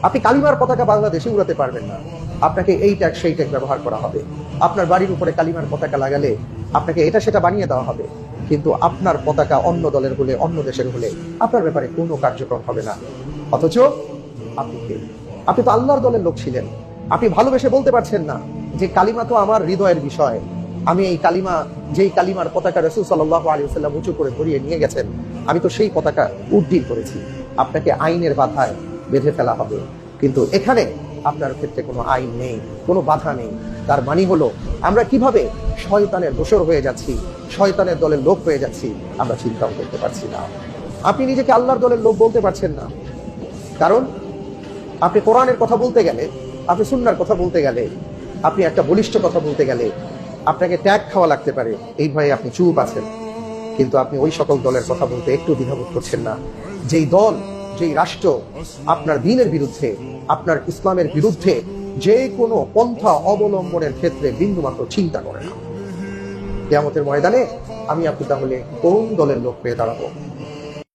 আপনি কালিমার পতাকা বাংলাদেশে উড়াতে পারবেন না, আপনাকে এই ট্যাগ সেই ট্যাগ ব্যবহার করা হবে। আপনার বাড়ির উপরে কালিমার পতাকা লাগালে আপনাকে এটা সেটা বানিয়ে দেওয়া হবে, কিন্তু আপনার পতাকা অন্য দলের হলে, অন্য দেশের হলে আপনার ব্যাপারে কোনো কার্যক্রম হবে না। অথচ আপনি কে? আপনি তো আল্লাহর দলের লোক ছিলেন। আপনি ভালোবেসে বলতে পারছেন না যে কালিমা তো আমার হৃদয়ের বিষয়, আমি এই কালিমা, যেই কালিমার পতাকা রাসূল সাল্লাল্লাহু আলাইহি ওয়াসাল্লাম উঁচু করে ধরিয়ে নিয়ে গেছেন, আমি তো সেই পতাকা উড্ডীন করেছি। আপনাকে আইনের বাধায় বেঁধে ফেলা হবে, কিন্তু এখানে আপনার ক্ষেত্রে কোনো আইন নেই, কোনো বাধা নেই। তার মানে হলো আমরা কিভাবে শয়তানের দোসর হয়ে যাচ্ছি, শয়তানের দলের লোক হয়ে যাচ্ছি, আমরা চিন্তাও করতে পারছি না। আপনি নিজেকে আল্লাহর দলের লোক বলতে পারছেন না, কারণ আপনি কোরআনের কথা বলতে গেলে, আপনি সুন্নাহর কথা বলতে গেলে, আপনি একটা বলিষ্ঠ কথা বলতে গেলে আপনাকে ট্যাগ খাওয়া লাগতে পারে, এই ভয়ে আপনি চুপ আছেন। কিন্তু আপনি ওই সকল দলের কথা বলতে একটু দ্বিধাবোধ করছেন না, যেই দল, যেই রাষ্ট্র আপনার দ্বীনের বিরুদ্ধে, আপনার ইসলামের বিরুদ্ধে যে কোনো পন্থা অবলম্বনের ক্ষেত্রে বিন্দুমাত্র চিন্তা করে না। কিয়ামতের ময়দানে আমি আপনি তাহলে কোন দলের লোক পেয়ে দাঁড়াবো?